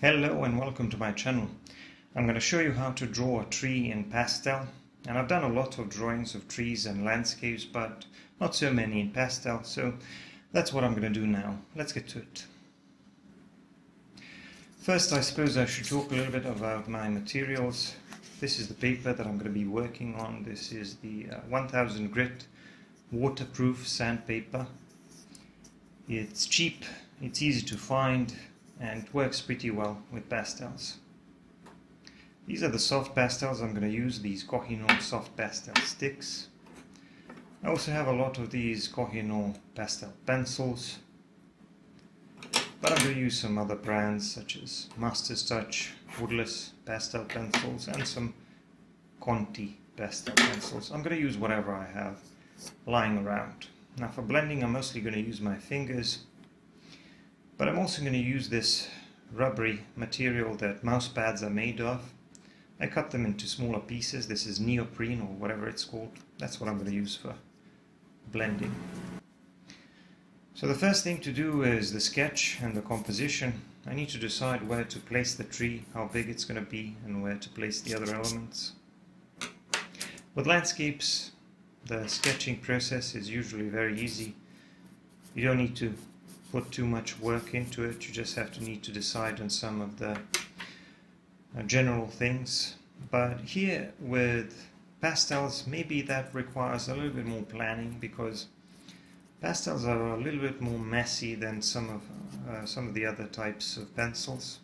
Hello and welcome to my channel. I'm going to show you how to draw a tree in pastel, and I've done a lot of drawings of trees and landscapes but not so many in pastel, so that's what I'm going to do now. Let's get to it. First, I suppose I should talk a little bit about my materials. This is the paper that I'm going to be working on. This is the 1000 grit waterproof sandpaper. It's cheap, it's easy to find, and it works pretty well with pastels. These are the soft pastels I'm going to use, these Kohinoor soft pastel sticks. I also have a lot of these Kohinoor pastel pencils, but I'm going to use some other brands such as Master's Touch woodless pastel pencils and some Conti pastel pencils. I'm going to use whatever I have lying around. Now for blending, I'm mostly going to use my fingers, but I'm also going to use this rubbery material that mouse pads are made of. I cut them into smaller pieces. This is neoprene or whatever it's called. That's what I'm going to use for blending. So the first thing to do is the sketch and the composition. I need to decide where to place the tree, how big it's going to be, and where to place the other elements. With landscapes, the sketching process is usually very easy. You don't need to put too much work into it. You just need to decide on some of the general things. But here with pastels, maybe that requires a little bit more planning, because pastels are a little bit more messy than some of the other types of pencils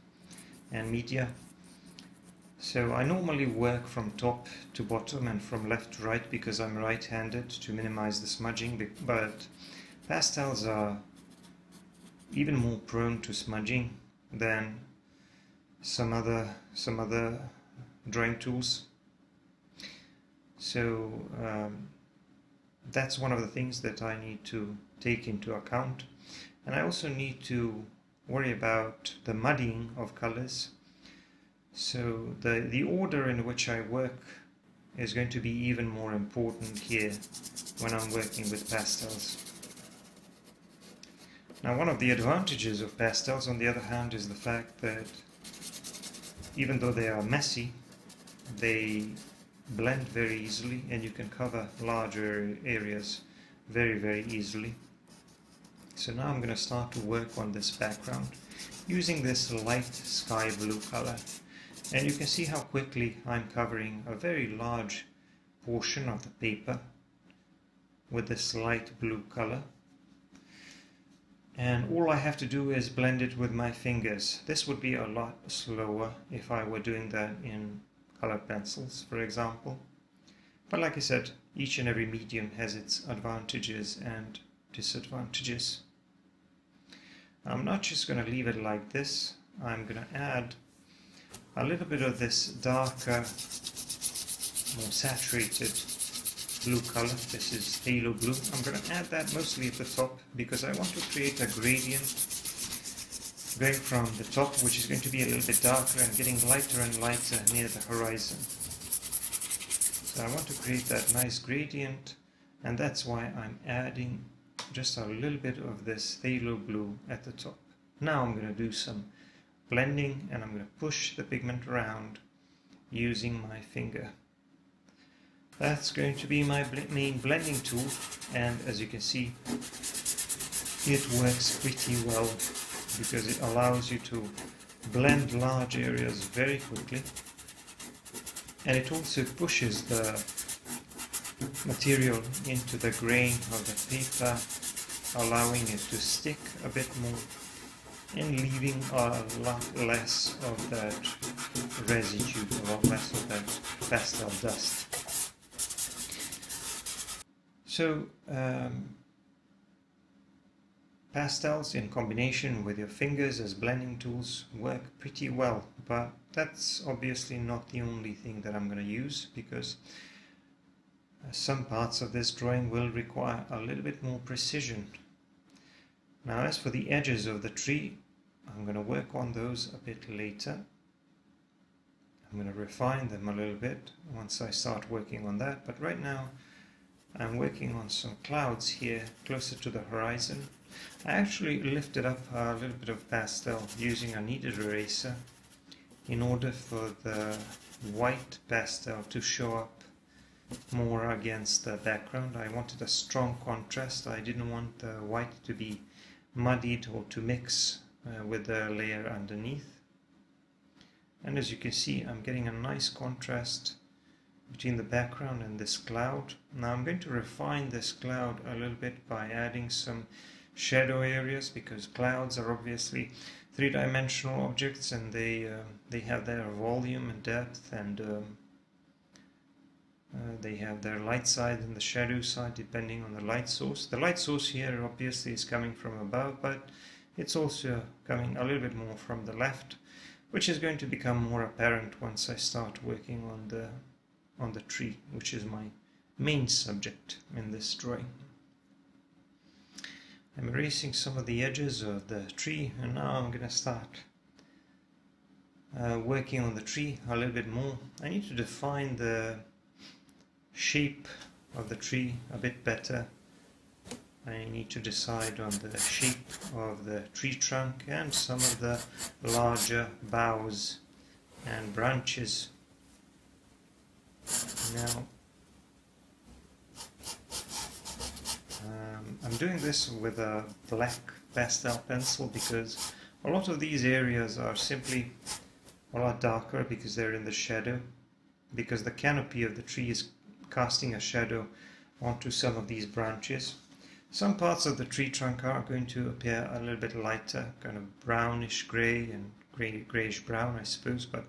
and media. So I normally work from top to bottom and from left to right because I'm right-handed, to minimize the smudging, but pastels are even more prone to smudging than some other drawing tools. So that's one of the things that I need to take into account. And I also need to worry about the muddying of colors. So the order in which I work is going to be even more important here when I'm working with pastels. Now, one of the advantages of pastels, on the other hand, is the fact that even though they are messy, they blend very easily, and you can cover larger areas very, very easily. So now I'm going to start to work on this background using this light sky blue color. And you can see how quickly I'm covering a very large portion of the paper with this light blue color. And all I have to do is blend it with my fingers. This would be a lot slower if I were doing that in colored pencils, for example. But like I said, each and every medium has its advantages and disadvantages. I'm not just going to leave it like this. I'm going to add a little bit of this darker, more saturated blue color. This is phthalo blue. I'm going to add that mostly at the top because I want to create a gradient going from the top, which is going to be a little bit darker, and getting lighter and lighter near the horizon. So I want to create that nice gradient, and that's why I'm adding just a little bit of this phthalo blue at the top. Now I'm going to do some blending, and I'm going to push the pigment around using my finger. That's going to be my main blending tool, and as you can see, it works pretty well because it allows you to blend large areas very quickly, and it also pushes the material into the grain of the paper, allowing it to stick a bit more and leaving a lot less of that residue, a lot less of that pastel dust. So pastels in combination with your fingers as blending tools work pretty well, but that's obviously not the only thing that I'm going to use, because some parts of this drawing will require a little bit more precision. Now, as for the edges of the tree, I'm going to work on those a bit later. I'm going to refine them a little bit once I start working on that, but right now I'm working on some clouds here closer to the horizon. I actually lifted up a little bit of pastel using a kneaded eraser in order for the white pastel to show up more against the background. I wanted a strong contrast. I didn't want the white to be muddied or to mix with the layer underneath. And as you can see, I'm getting a nice contrast between the background and this cloud. Now I'm going to refine this cloud a little bit by adding some shadow areas, because clouds are obviously three-dimensional objects, and they have their volume and depth, and they have their light side and the shadow side depending on the light source. The light source here obviously is coming from above, but it's also coming a little bit more from the left, which is going to become more apparent once I start working on the tree, which is my main subject in this drawing. I'm erasing some of the edges of the tree, and now I'm going to start working on the tree a little bit more. I need to define the shape of the tree a bit better. I need to decide on the shape of the tree trunk and some of the larger boughs and branches. Now, I'm doing this with a black pastel pencil because a lot of these areas are simply a lot darker because they're in the shadow, because the canopy of the tree is casting a shadow onto some of these branches. Some parts of the tree trunk are going to appear a little bit lighter, kind of brownish grey and greyish brown, I suppose, but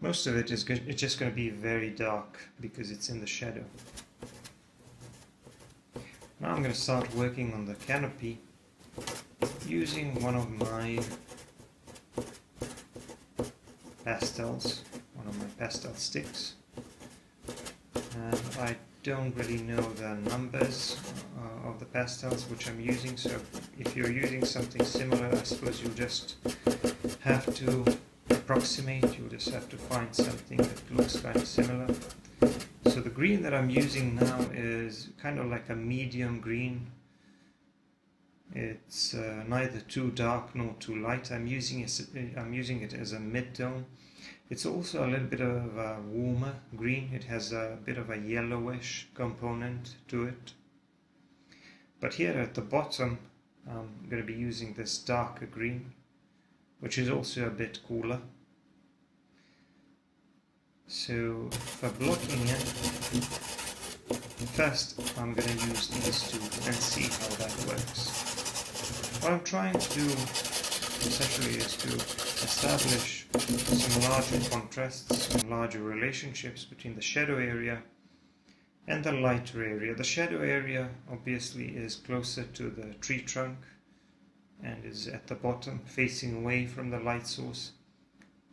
most of it is it's just going to be very dark because it's in the shadow. Now I'm going to start working on the canopy using one of my pastels, one of my pastel sticks. And I don't really know the numbers of the pastels which I'm using, so if you're using something similar, I suppose you'll just have to approximate, you'll just have to find something that looks kind of similar. So the green that I'm using now is kind of like a medium green. It's neither too dark nor too light. I'm using it as a mid-tone. It's also a little bit of a warmer green. It has a bit of a yellowish component to it. But here at the bottom, I'm going to be using this darker green, which is also a bit cooler. So for blocking it, first I'm going to use these two and see how that works. What I'm trying to do essentially is to establish some larger contrasts, some larger relationships between the shadow area and the lighter area. The shadow area obviously is closer to the tree trunk and is at the bottom, facing away from the light source.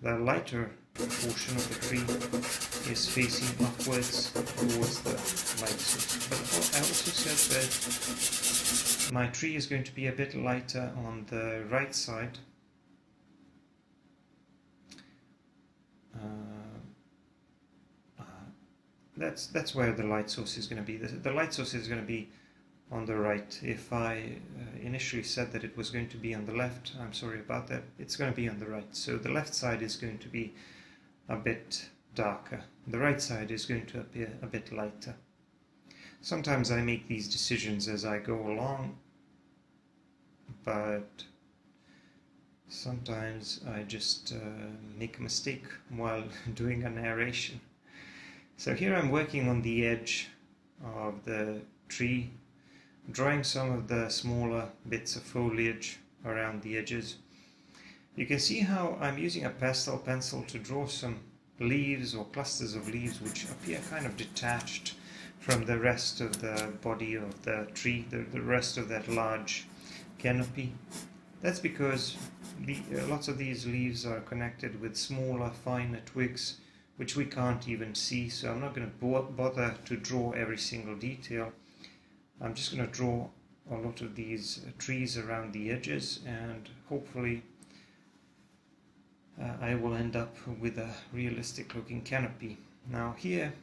The lighter portion of the tree is facing upwards towards the light source. But I also said that my tree is going to be a bit lighter on the right side. That's where the light source is going to be. The light source is going to be on the right. If I initially said that it was going to be on the left, I'm sorry about that. It's going to be on the right. So the left side is going to be a bit darker. The right side is going to appear a bit lighter. Sometimes I make these decisions as I go along, but sometimes I just make a mistake while doing a narration. So here I'm working on the edge of the tree, drawing some of the smaller bits of foliage around the edges. You can see how I'm using a pastel pencil to draw some leaves or clusters of leaves which appear kind of detached from the rest of the body of the tree, the rest of that large canopy. That's because lots of these leaves are connected with smaller, finer twigs which we can't even see, so I'm not going to bother to draw every single detail. I'm just going to draw a lot of these trees around the edges, and hopefully I will end up with a realistic looking canopy. Now here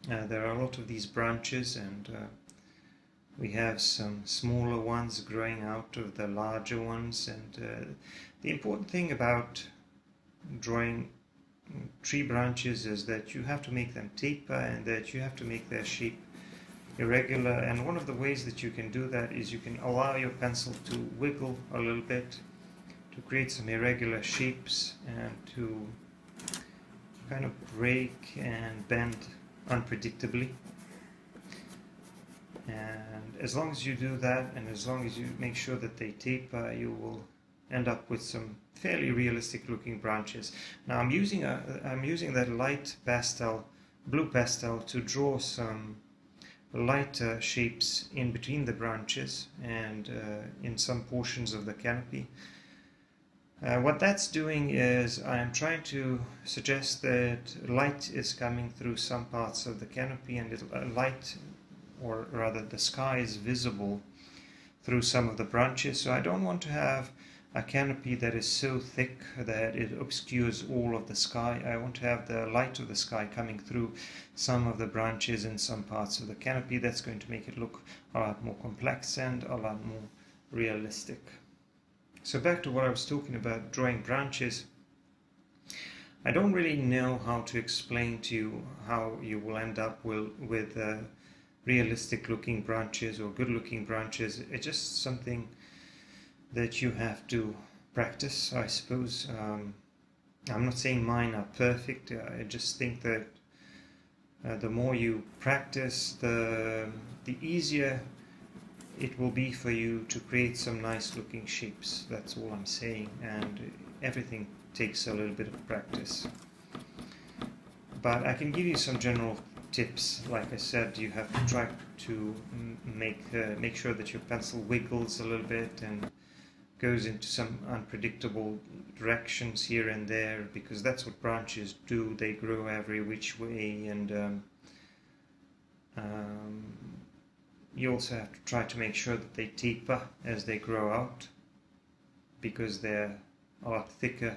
There are a lot of these branches, and we have some smaller ones growing out of the larger ones, and the important thing about drawing tree branches is that you have to make them taper and that you have to make their shape irregular. And one of the ways that you can do that is you can allow your pencil to wiggle a little bit to create some irregular shapes and to kind of break and bend unpredictably. And as long as you do that, and as long as you make sure that they taper, you will end up with some fairly realistic looking branches. Now I'm using that light pastel, blue pastel, to draw some lighter shapes in between the branches and in some portions of the canopy. What that's doing is I'm trying to suggest that light is coming through some parts of the canopy, and light, or rather the sky, is visible through some of the branches. So I don't want to have a canopy that is so thick that it obscures all of the sky. I want to have the light of the sky coming through some of the branches in some parts of the canopy. That's going to make it look a lot more complex and a lot more realistic. So back to what I was talking about, drawing branches. I don't really know how to explain to you how you will end up with realistic looking branches or good looking branches. It's just something that you have to practice, I suppose. I'm not saying mine are perfect. I just think that the more you practice, the easier it will be for you to create some nice looking shapes. That's all I'm saying, and everything takes a little bit of practice. But I can give you some general tips. Like I said, you have to try to make sure that your pencil wiggles a little bit and goes into some unpredictable directions here and there, because that's what branches do. They grow every which way, and you also have to try to make sure that they taper as they grow out, because they're a lot thicker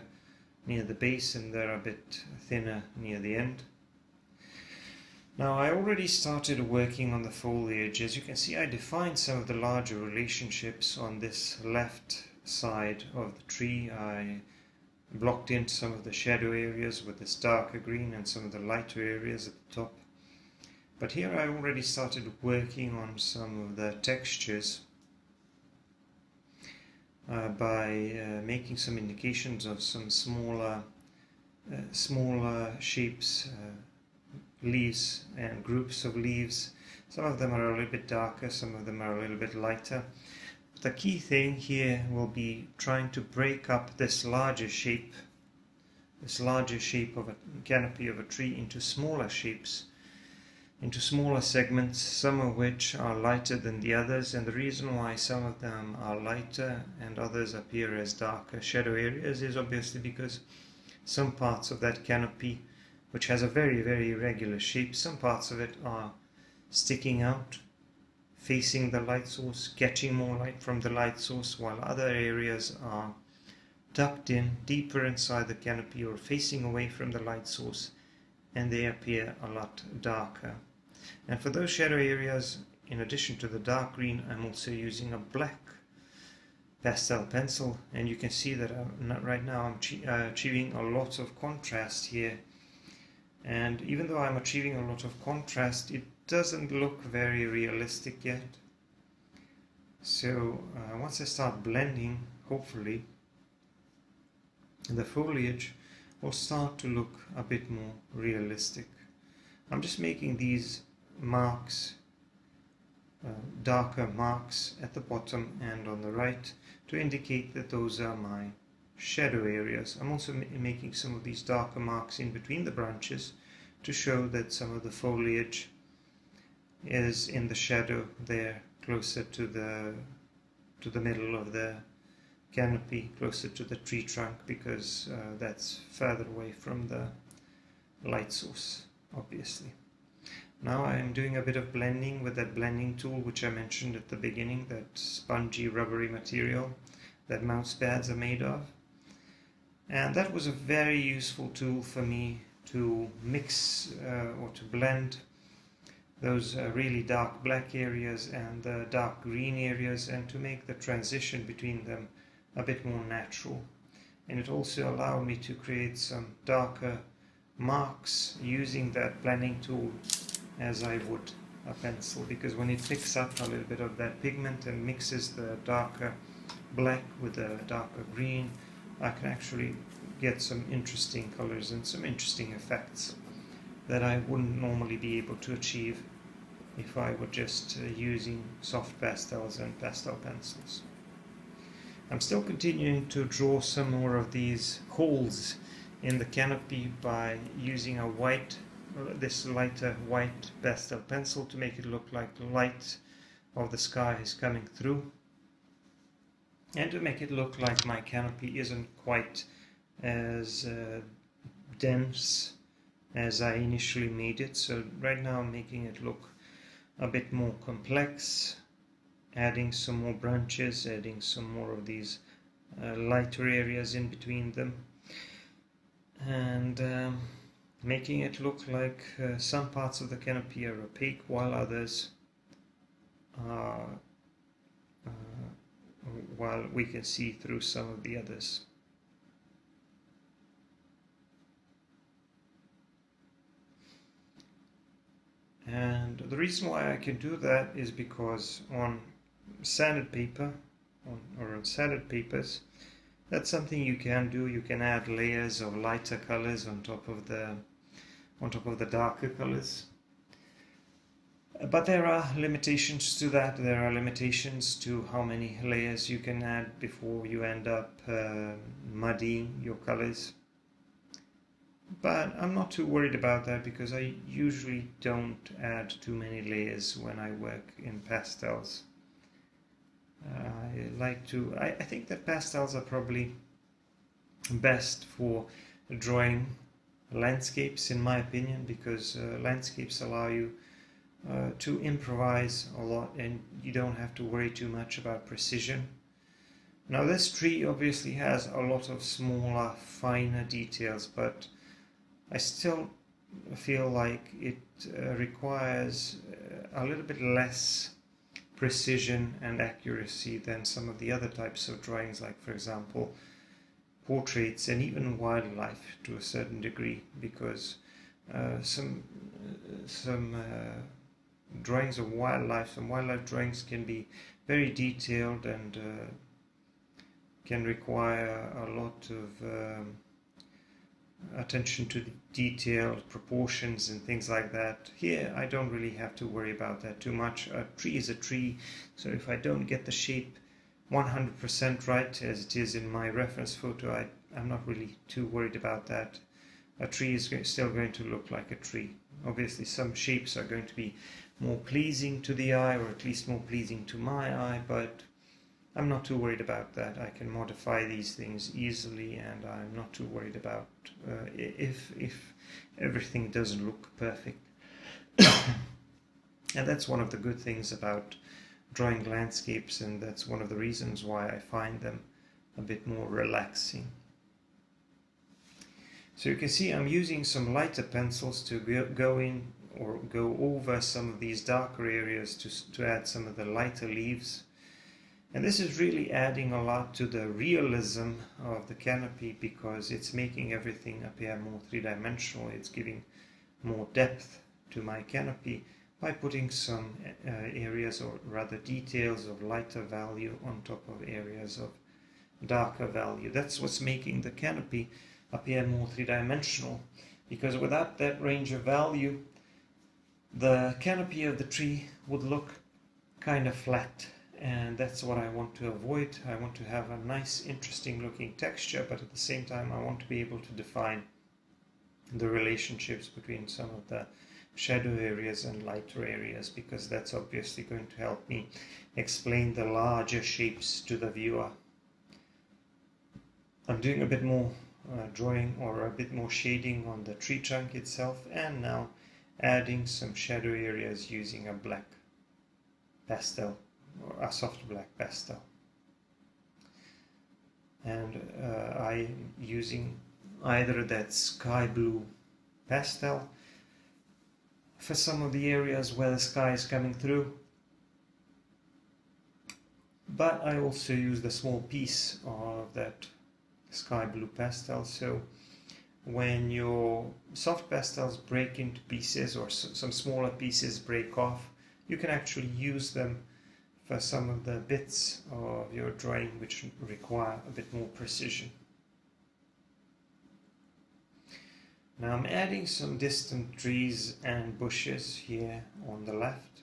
near the base and they're a bit thinner near the end. Now I already started working on the foliage. As you can see, I defined some of the larger relationships on this left side of the tree. I blocked in some of the shadow areas with this darker green and some of the lighter areas at the top. But here I already started working on some of the textures by making some indications of some smaller shapes, leaves and groups of leaves. Some of them are a little bit darker, some of them are a little bit lighter. But the key thing here will be trying to break up this larger shape of a canopy of a tree into smaller shapes, into smaller segments, some of which are lighter than the others. And the reason why some of them are lighter and others appear as darker shadow areas is obviously because some parts of that canopy, which has a very, very irregular shape, some parts of it are sticking out, facing the light source, catching more light from the light source, while other areas are tucked in deeper inside the canopy or facing away from the light source, and they appear a lot darker. And for those shadow areas, in addition to the dark green, I'm also using a black pastel pencil, and you can see that right now I'm achieving a lot of contrast here. And even though I'm achieving a lot of contrast, it doesn't look very realistic yet. So once I start blending, hopefully the foliage will start to look a bit more realistic. I'm just making these marks, darker marks at the bottom and on the right, to indicate that those are my shadow areas. I'm also making some of these darker marks in between the branches to show that some of the foliage is in the shadow there, closer to the middle of the canopy, closer to the tree trunk, because that's further away from the light source, obviously. Now I am doing a bit of blending with that blending tool which I mentioned at the beginning, that spongy rubbery material that mouse pads are made of. And that was a very useful tool for me to mix or to blend those really dark black areas and the dark green areas, and to make the transition between them a bit more natural. And it also allowed me to create some darker marks using that blending tool as I would a pencil, because when it picks up a little bit of that pigment and mixes the darker black with the darker green, I can actually get some interesting colors and some interesting effects that I wouldn't normally be able to achieve if I were just using soft pastels and pastel pencils. I'm still continuing to draw some more of these holes in the canopy by using a this lighter white pastel pencil to make it look like the light of the sky is coming through, and to make it look like my canopy isn't quite as dense as I initially made it. So right now I'm making it look a bit more complex, adding some more branches, adding some more of these lighter areas in between them, and making it look like some parts of the canopy are opaque while others are while we can see through some of the others. And the reason why I can do that is because on sanded paper or on sanded papers, that's something you can do. You can add layers of lighter colors on top of the darker colors. But there are limitations to that. There are limitations to how many layers you can add before you end up muddying your colors. But I'm not too worried about that, because I usually don't add too many layers when I work in pastels. I think that pastels are probably best for drawing landscapes, in my opinion, because landscapes allow you to improvise a lot, and you don't have to worry too much about precision. Now this tree obviously has a lot of smaller, finer details, but I still feel like it requires a little bit less precision and accuracy than some of the other types of drawings, like for example portraits and even wildlife to a certain degree, because some drawings of wildlife, some wildlife drawings can be very detailed and can require a lot of attention to the detail, proportions and things like that. Here I don't really have to worry about that too much. A tree is a tree, so if I don't get the shape 100% right, as it is in my reference photo, I'm not really too worried about that. A tree is still going to look like a tree. Obviously some shapes are going to be more pleasing to the eye, or at least more pleasing to my eye, but I'm not too worried about that. I can modify these things easily, and I'm not too worried about if everything doesn't look perfect. And that's one of the good things about drawing landscapes, and that's one of the reasons why I find them a bit more relaxing. So you can see I'm using some lighter pencils to go in or go over some of these darker areas to add some of the lighter leaves. And this is really adding a lot to the realism of the canopy, because it's making everything appear more three-dimensional. It's giving more depth to my canopy by putting some areas, or rather details, of lighter value on top of areas of darker value. That's what's making the canopy appear more three-dimensional, because without that range of value, the canopy of the tree would look kind of flat. And that's what I want to avoid. I want to have a nice, interesting looking texture, but at the same time I want to be able to define the relationships between some of the shadow areas and lighter areas, because that's obviously going to help me explain the larger shapes to the viewer. I'm doing a bit more drawing, or a bit more shading on the tree trunk itself, and now adding some shadow areas using a black pastel, or a soft black pastel. And I'm using either that sky blue pastel for some of the areas where the sky is coming through. But I also use the small piece of that sky blue pastel, so when your soft pastels break into pieces or some smaller pieces break off, you can actually use them for some of the bits of your drawing which require a bit more precision. Now I'm adding some distant trees and bushes here on the left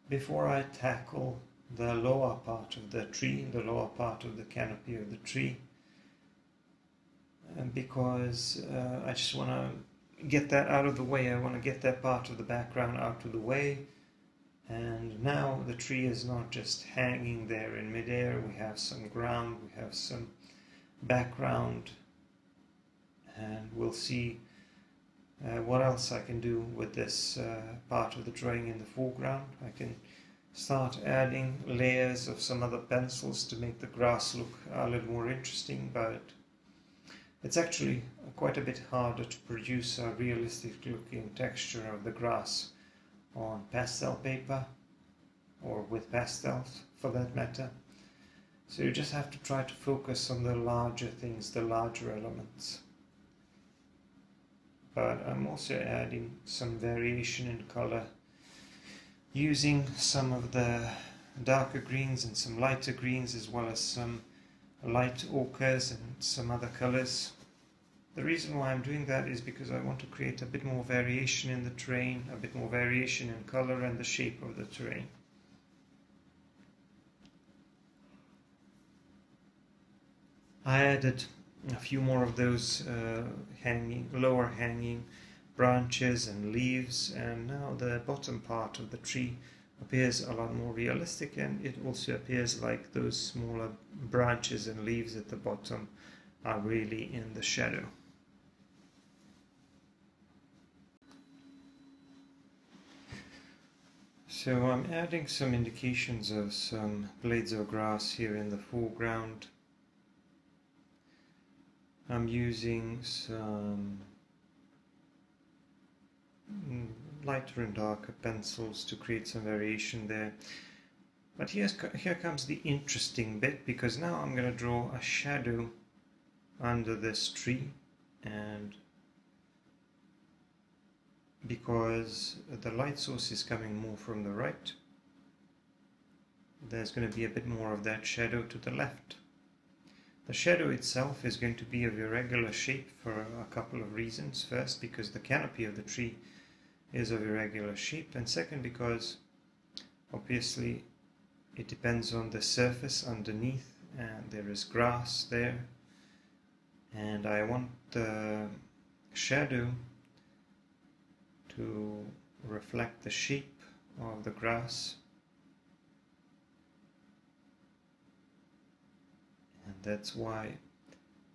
before I tackle the lower part of the tree, the lower part of the canopy of the tree, because I just want to get that out of the way. I want to get that part of the background out of the way. And now the tree is not just hanging there in midair. We have some ground, we have some background, and we'll see what else I can do with this part of the drawing in the foreground. I can start adding layers of some other pencils to make the grass look a little more interesting, but it's actually quite a bit harder to produce a realistic looking texture of the grass on pastel paper, or with pastels for that matter. So you just have to try to focus on the larger things, the larger elements. But I'm also adding some variation in color, using some of the darker greens and some lighter greens, as well as some light ochres and some other colors. The reason why I'm doing that is because I want to create a bit more variation in the terrain, a bit more variation in color and the shape of the terrain. I added a few more of those lower hanging branches and leaves, and now the bottom part of the tree appears a lot more realistic, and it also appears like those smaller branches and leaves at the bottom are really in the shadow. So I'm adding some indications of some blades of grass here in the foreground. I'm using some lighter and darker pencils to create some variation there. But here comes the interesting bit, because now I'm going to draw a shadow under this tree, and because the light source is coming more from the right, there's going to be a bit more of that shadow to the left. The shadow itself is going to be of irregular shape for a couple of reasons. First, because the canopy of the tree is of irregular shape, and second, because obviously it depends on the surface underneath, and there is grass there, and I want the shadow to reflect the shape of the grass, and that's why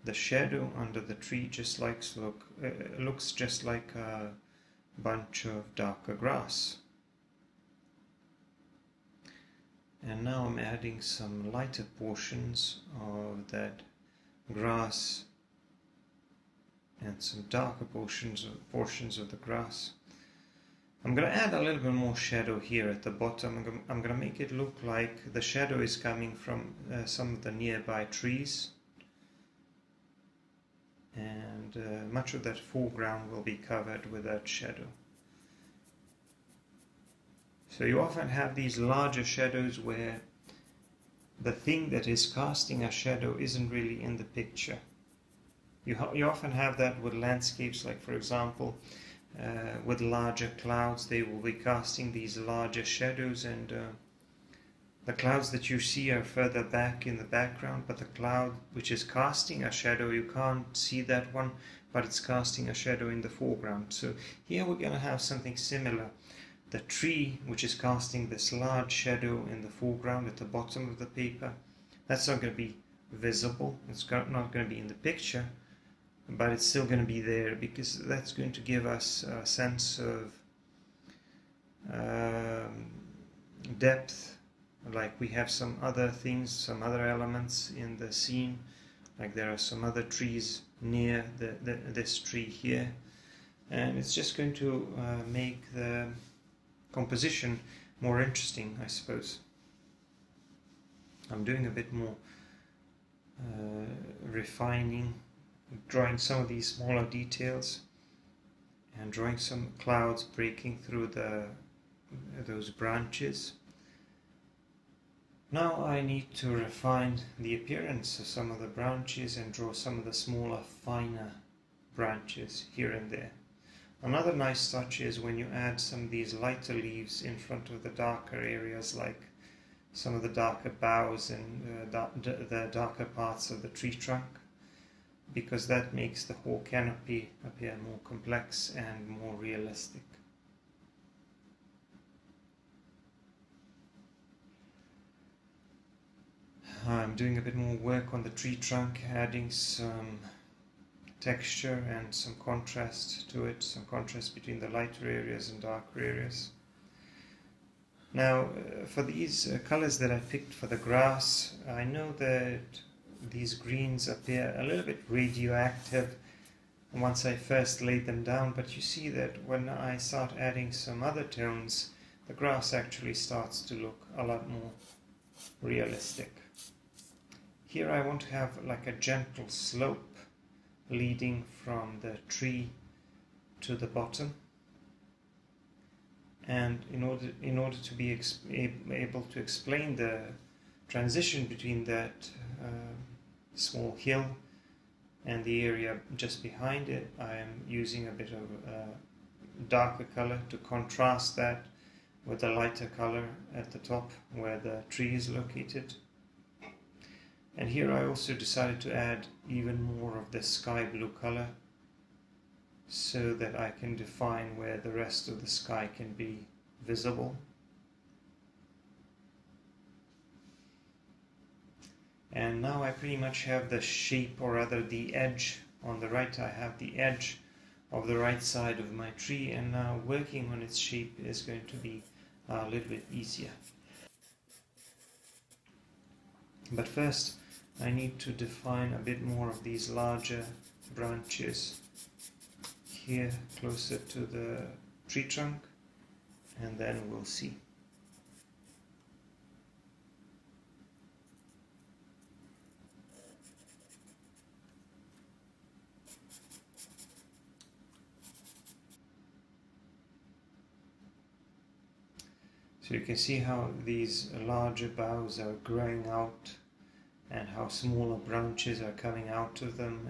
the shadow under the tree just looks just like a bunch of darker grass. And now I'm adding some lighter portions of that grass and some darker portions of the grass. I'm going to add a little bit more shadow here at the bottom. I'm going to make it look like the shadow is coming from some of the nearby trees, and much of that foreground will be covered with that shadow. So you often have these larger shadows where the thing that is casting a shadow isn't really in the picture. You often have that with landscapes, like for example with larger clouds. They will be casting these larger shadows, and the clouds that you see are further back in the background, but the cloud which is casting a shadow, you can't see that one, but it's casting a shadow in the foreground. So here we're going to have something similar. The tree which is casting this large shadow in the foreground at the bottom of the paper, that's not going to be visible, it's not going to be in the picture, but it's still going to be there, because that's going to give us a sense of depth. Like we have some other things, some other elements in the scene, like there are some other trees near this tree here, and it's just going to make the composition more interesting, I suppose. I'm doing a bit more refining, drawing some of these smaller details and drawing some clouds breaking through those branches. Now I need to refine the appearance of some of the branches and draw some of the smaller, finer branches here and there. Another nice touch is when you add some of these lighter leaves in front of the darker areas, like some of the darker boughs and the darker parts of the tree trunk, because that makes the whole canopy appear more complex and more realistic. I'm doing a bit more work on the tree trunk, adding some texture and some contrast to it, some contrast between the lighter areas and darker areas. Now, for these colors that I picked for the grass, I know that these greens appear a little bit radioactive once I first laid them down, but you see that when I start adding some other tones, the grass actually starts to look a lot more realistic. Here I want to have like a gentle slope leading from the tree to the bottom, and in order to be able to explain the transition between that small hill and the area just behind it, I am using a bit of darker color to contrast that with the lighter color at the top where the tree is located. And here I also decided to add even more of the sky blue color so that I can define where the rest of the sky can be visible. And now I pretty much have the shape, or rather the edge. On the right I have the edge of the right side of my tree, and now working on its shape is going to be a little bit easier. But first I need to define a bit more of these larger branches here closer to the tree trunk, and then we'll see. So you can see how these larger boughs are growing out and how smaller branches are coming out of them,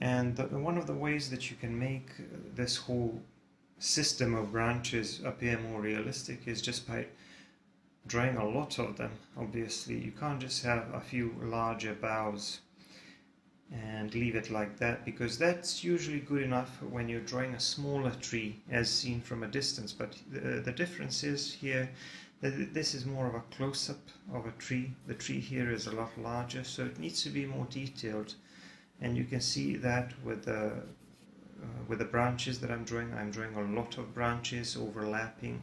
and one of the ways that you can make this whole system of branches appear more realistic is just by drawing a lot of them. Obviously you can't just have a few larger boughs and leave it like that, because that's usually good enough when you're drawing a smaller tree as seen from a distance. But the difference is here that this is more of a close-up of a tree. The tree here is a lot larger, so it needs to be more detailed, and you can see that with the branches that I'm drawing. I'm drawing a lot of branches overlapping,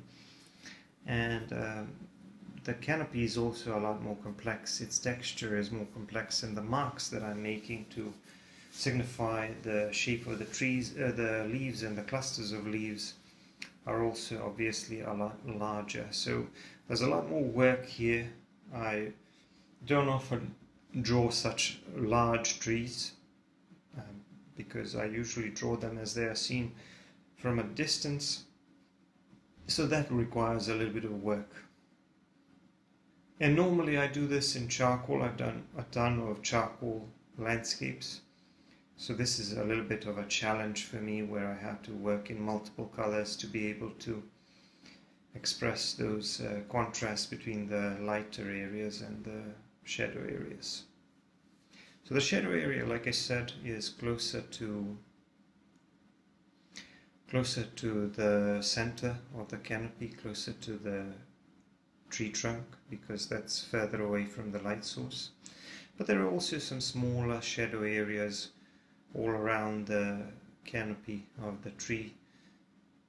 and the canopy is also a lot more complex. Its texture is more complex, and the marks that I'm making to signify the shape of the trees, the leaves and the clusters of leaves are also obviously a lot larger. So there's a lot more work here. I don't often draw such large trees because I usually draw them as they are seen from a distance, so that requires a little bit of work. And normally I do this in charcoal. I've done a ton of charcoal landscapes. So this is a little bit of a challenge for me, where I have to work in multiple colors to be able to express those contrasts between the lighter areas and the shadow areas. So the shadow area, like I said, is closer to the center of the canopy, closer to the tree trunk, because that's further away from the light source. But there are also some smaller shadow areas all around the canopy of the tree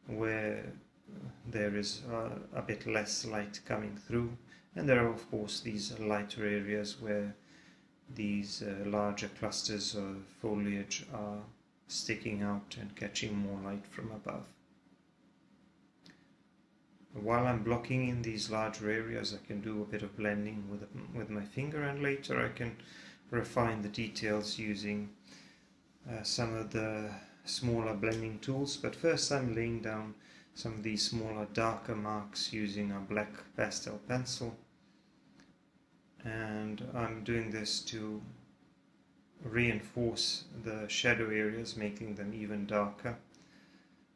where there is a bit less light coming through, and there are of course these lighter areas where these larger clusters of foliage are sticking out and catching more light from above. While I'm blocking in these larger areas, I can do a bit of blending with my finger, and later I can refine the details using some of the smaller blending tools. But first I'm laying down some of these smaller darker marks using a black pastel pencil, and I'm doing this to reinforce the shadow areas, making them even darker,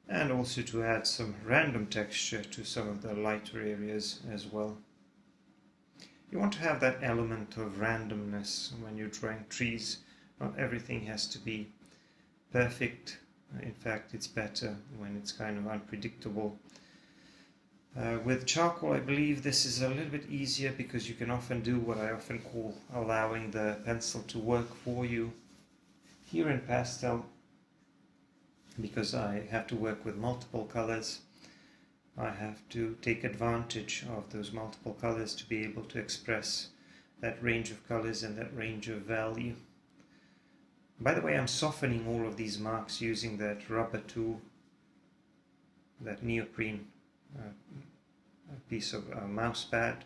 and also to add some random texture to some of the lighter areas as well. You want to have that element of randomness when you're drawing trees. Not everything has to be perfect. In fact, it's better when it's kind of unpredictable. With charcoal, I believe this is a little bit easier because you can often do what I often call allowing the pencil to work for you. Here in pastel, because I have to work with multiple colors, I have to take advantage of those multiple colors to be able to express that range of colors and that range of value. By the way, I'm softening all of these marks using that rubber tool, that neoprene piece of mouse pad,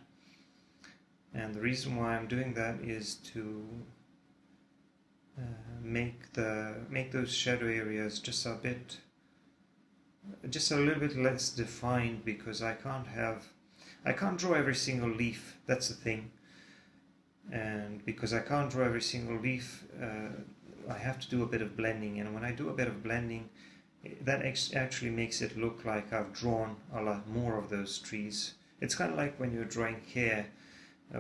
and the reason why I'm doing that is to make those shadow areas just a little bit less defined, because I can't draw every single leaf. That's the thing, and because I can't draw every single leaf, I have to do a bit of blending, and when I do a bit of blending, that actually makes it look like I've drawn a lot more of those trees. It's kind of like when you're drawing hair.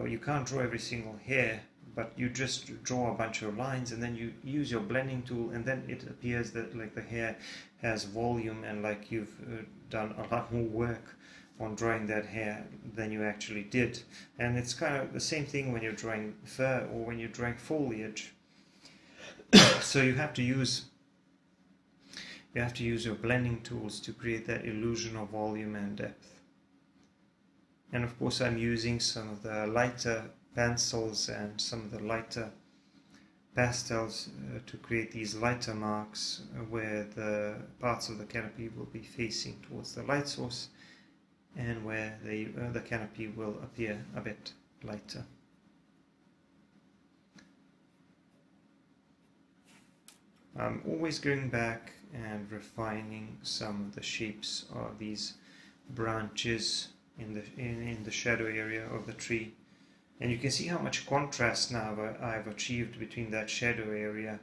You can't draw every single hair, but you just draw a bunch of lines, and then you use your blending tool, and then it appears that like the hair has volume, and like you've done a lot more work on drawing that hair than you actually did. And it's kind of the same thing when you're drawing fur or when you're drawing foliage. So you have to use your blending tools to create that illusion of volume and depth. And of course I'm using some of the lighter pencils and some of the lighter pastels to create these lighter marks where the parts of the canopy will be facing towards the light source, and where the canopy will appear a bit lighter. I'm always going back and refining some of the shapes of these branches in the shadow area of the tree, and you can see how much contrast now I've achieved between that shadow area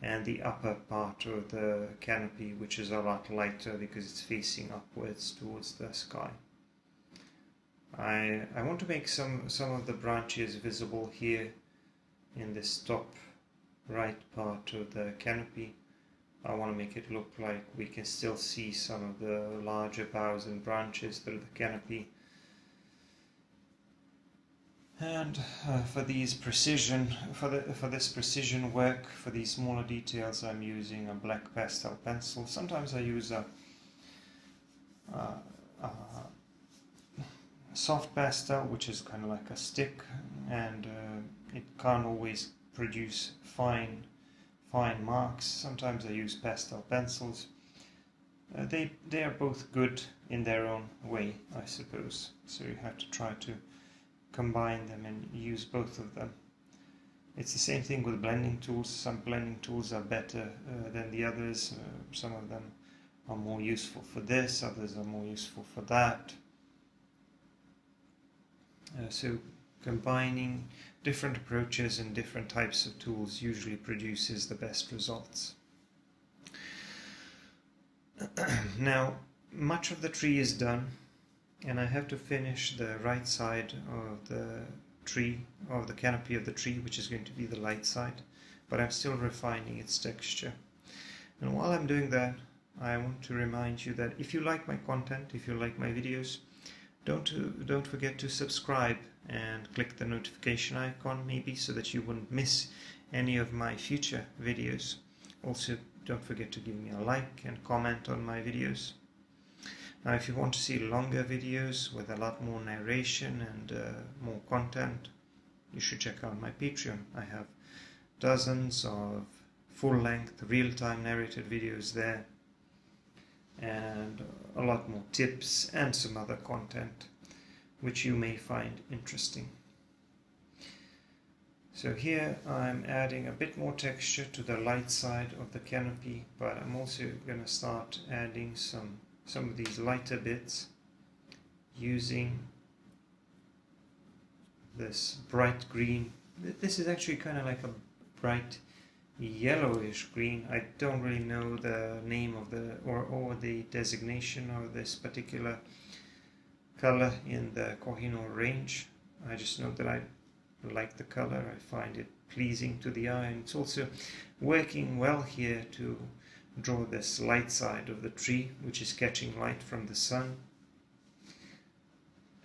and the upper part of the canopy, which is a lot lighter because it's facing upwards towards the sky. I want to make some of the branches visible here in this top right part of the canopy. I want to make it look like we can still see some of the larger boughs and branches through the canopy. And for this precision work, for these smaller details, I'm using a black pastel pencil. Sometimes I use a soft pastel, which is kind of like a stick, and it can't always produce fine marks. Sometimes I use pastel pencils. They are both good in their own way, I suppose. So you have to try to combine them and use both of them. It's the same thing with blending tools. Some blending tools are better than the others. Some of them are more useful for this, others are more useful for that. So combining different approaches and different types of tools usually produces the best results. Now, much of the tree is done, and I have to finish the right side of the tree, of the canopy of the tree, which is going to be the light side, but I'm still refining its texture. And while I'm doing that, I want to remind you that if you like my content, if you like my videos, don't forget to subscribe and click the notification icon maybe, so that you wouldn't miss any of my future videos. Also, don't forget to give me a like and comment on my videos. Now, if you want to see longer videos with a lot more narration and more content, you should check out my Patreon. I have dozens of full-length, real-time narrated videos there, and a lot more tips and some other content which you may find interesting. So here I'm adding a bit more texture to the light side of the canopy, but I'm also going to start adding some of these lighter bits using this bright green. This is actually kind of like a bright yellowish green. I don't really know the name of the or the designation of this particular color in the Kohinoor range. I just know that I like the color. I find it pleasing to the eye, and it's also working well here to draw this light side of the tree, which is catching light from the sun.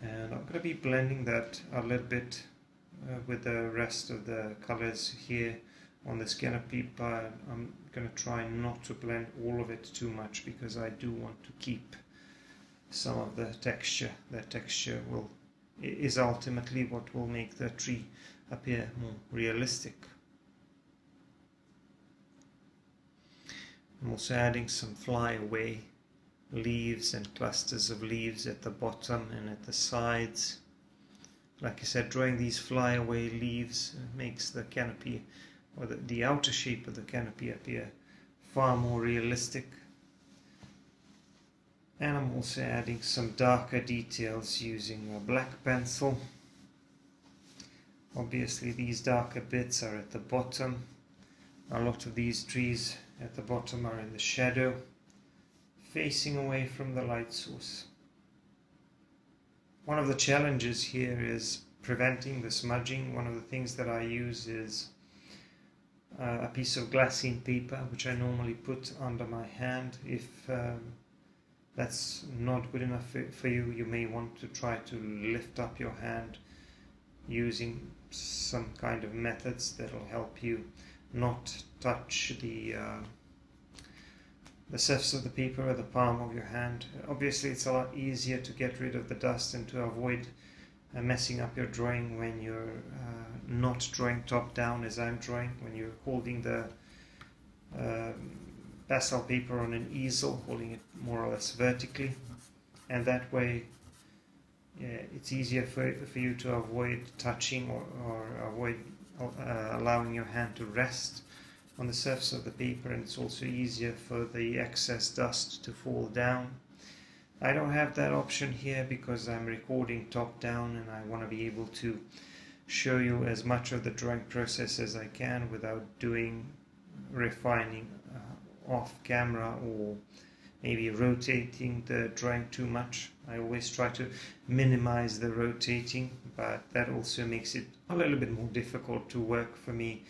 And I'm going to be blending that a little bit with the rest of the colors here on this canopy, but I'm going to try not to blend all of it too much, because I do want to keep some of the texture. That texture is ultimately what will make the tree appear more realistic. I'm also adding some flyaway leaves and clusters of leaves at the bottom and at the sides. Like I said, drawing these flyaway leaves makes the canopy, or the outer shape of the canopy, appear far more realistic. And I'm also adding some darker details using a black pencil. Obviously these darker bits are at the bottom. A lot of these trees at the bottom are in the shadow, facing away from the light source. One of the challenges here is preventing the smudging. One of the things that I use is a piece of glassine paper, which I normally put under my hand. If that's not good enough for you, you may want to try to lift up your hand using some kind of methods that will help you not touch the surface of the paper or the palm of your hand. Obviously it's a lot easier to get rid of the dust and to avoid messing up your drawing when you're not drawing top down as I'm drawing, when you're holding the pastel paper on an easel, holding it more or less vertically, and that way it's easier for you to avoid touching or avoid allowing your hand to rest on the surface of the paper, and it's also easier for the excess dust to fall down. I don't have that option here because I'm recording top down, and I want to be able to show you as much of the drawing process as I can without doing refining off camera or maybe rotating the drawing too much. I always try to minimize the rotating, but that also makes it a little bit more difficult to work for me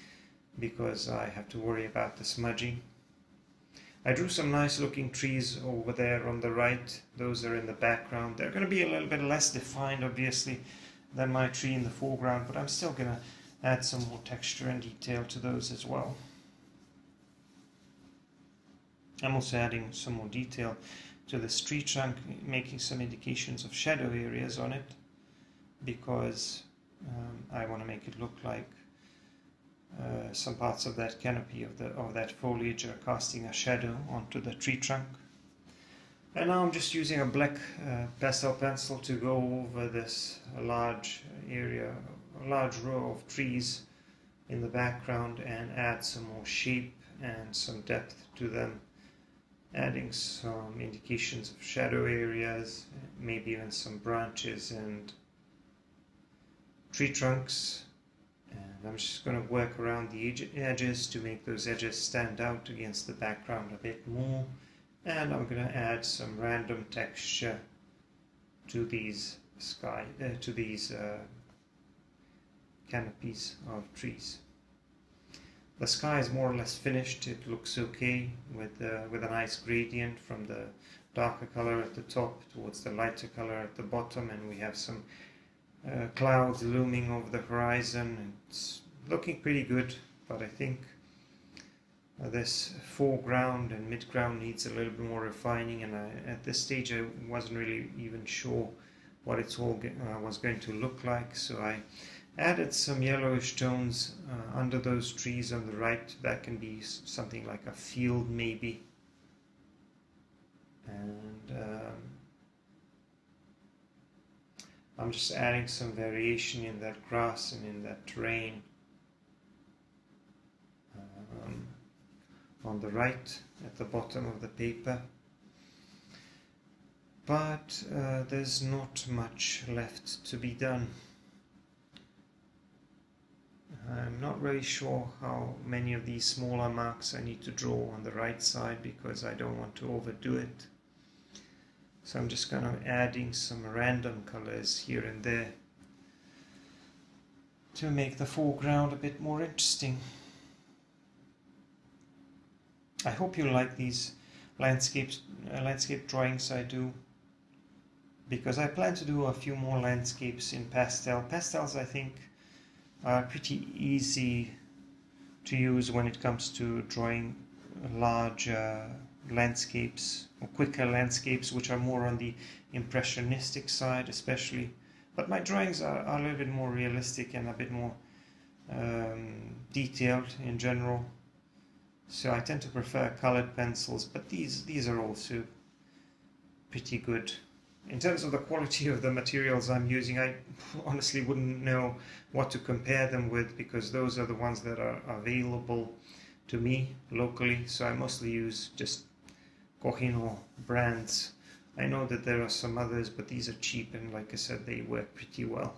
because I have to worry about the smudging. I drew some nice looking trees over there on the right. Those are in the background. They're going to be a little bit less defined obviously than my tree in the foreground, but I'm still going to add some more texture and detail to those as well. I'm also adding some more detail to this tree trunk, making some indications of shadow areas on it, because I want to make it look like some parts of that canopy of that foliage are casting a shadow onto the tree trunk. And now I'm just using a black pastel pencil to go over this large area, a large row of trees in the background, and add some more shape and some depth to them, adding some indications of shadow areas, maybe even some branches and tree trunks. And I'm just going to work around the edges to make those edges stand out against the background a bit more. And I'm going to add some random texture to these canopies of trees. The sky is more or less finished. It looks okay with a nice gradient from the darker color at the top towards the lighter color at the bottom, and we have some clouds looming over the horizon. It's looking pretty good, but I think this foreground and midground needs a little bit more refining, and at this stage I wasn't really even sure what it's all was going to look like, so I Added some yellowish tones under those trees on the right. That can be something like a field maybe. And I'm just adding some variation in that grass and in that terrain on the right at the bottom of the paper. But there's not much left to be done. I'm not really sure how many of these smaller marks I need to draw on the right side because I don't want to overdo it. So I'm just kind of adding some random colors here and there to make the foreground a bit more interesting. I hope you like these landscape drawings I do, because I plan to do a few more landscapes in pastel. Pastels, I think, are pretty easy to use when it comes to drawing large landscapes, or quicker landscapes, which are more on the impressionistic side especially. But my drawings are a little bit more realistic and a bit more detailed in general. So I tend to prefer colored pencils, but these are also pretty good. In terms of the quality of the materials I'm using, I honestly wouldn't know what to compare them with, because those are the ones that are available to me locally. So I mostly use just Kohino brands. I know that there are some others, but these are cheap, and like I said, they work pretty well.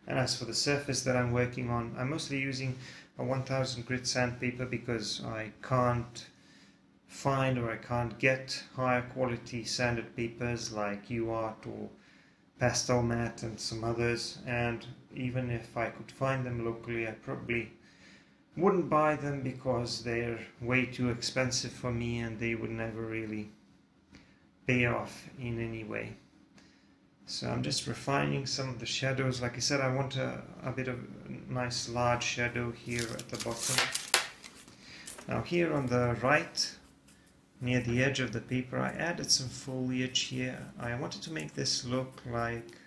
And as for the surface that I'm working on, I'm mostly using a 1000 grit sandpaper because I can't find, or I can't get, higher quality sanded papers like UART or Pastel Mat and some others. And even if I could find them locally, I probably wouldn't buy them because they're way too expensive for me and they would never really pay off in any way. So I'm just refining some of the shadows. Like I said, I want a bit of a nice large shadow here at the bottom. Now here on the right, near the edge of the paper, I added some foliage here. I wanted to make this look like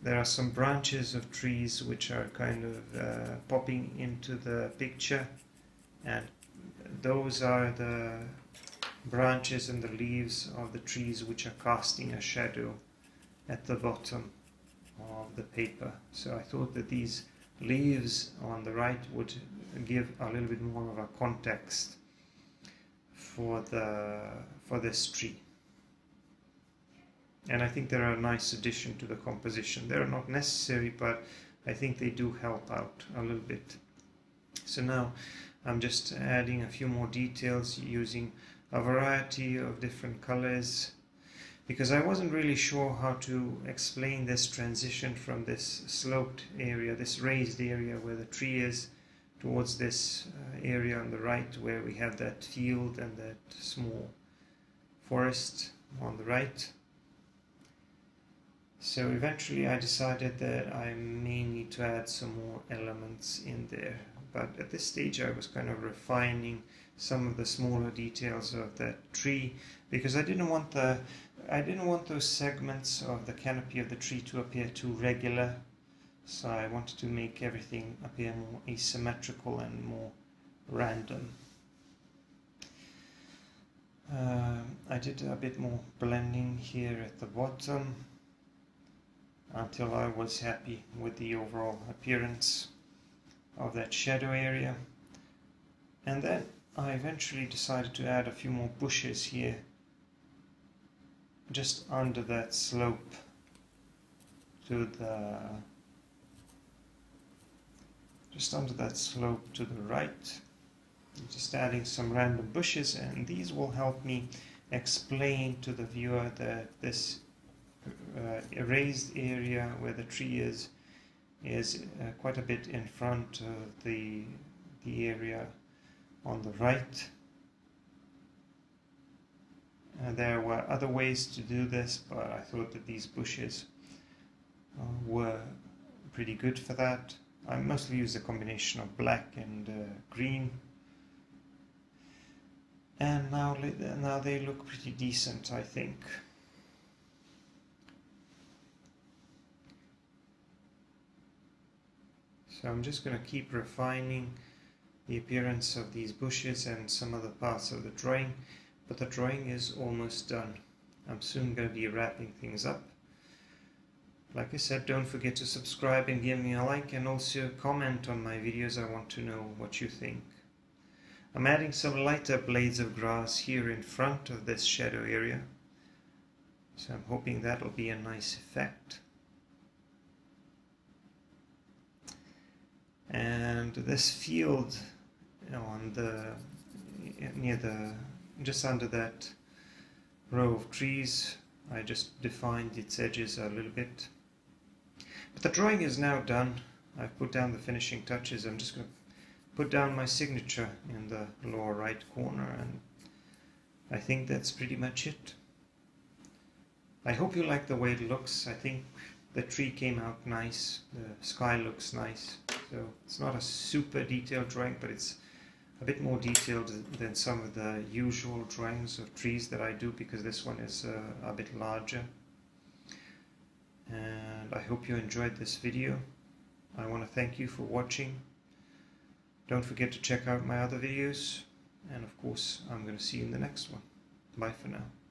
there are some branches of trees which are kind of popping into the picture, and those are the branches and the leaves of the trees which are casting a shadow at the bottom of the paper. So I thought that these leaves on the right would give a little bit more of a context for this tree. And I think they're a nice addition to the composition. They're not necessary, but I think they do help out a little bit. So now I'm just adding a few more details using a variety of different colors, because I wasn't really sure how to explain this transition from this sloped area, this raised area where the tree is, towards this area on the right where we have that field and that small forest on the right. So eventually I decided that I may need to add some more elements in there, but at this stage I was kind of refining some of the smaller details of that tree, because I didn't want those segments of the canopy of the tree to appear too regular. So I wanted to make everything appear more asymmetrical and more random. I did a bit more blending here at the bottom until I was happy with the overall appearance of that shadow area. And then I eventually decided to add a few more bushes here, just under that slope to the right. Just adding some random bushes, and these will help me explain to the viewer that this raised area where the tree is quite a bit in front of the area on the right. There were other ways to do this, but I thought that these bushes were pretty good for that. I mostly use a combination of black and green, and now they look pretty decent, I think. So I'm just going to keep refining the appearance of these bushes and some other parts of the drawing, but the drawing is almost done. I'm soon going to be wrapping things up. Like I said, don't forget to subscribe and give me a like, and also comment on my videos. I want to know what you think. I'm adding some lighter blades of grass here in front of this shadow area, so I'm hoping that'll be a nice effect. And this field, on the just under that row of trees, I just defined its edges a little bit. But the drawing is now done. I've put down the finishing touches. I'm just going to put down my signature in the lower right corner, and I think that's pretty much it. I hope you like the way it looks. I think the tree came out nice, the sky looks nice. So it's not a super detailed drawing, but it's a bit more detailed than some of the usual drawings of trees that I do, because this one is a bit larger. And I hope you enjoyed this video. I want to thank you for watching. Don't forget to check out my other videos, and of course I'm going to see you in the next one. Bye for now.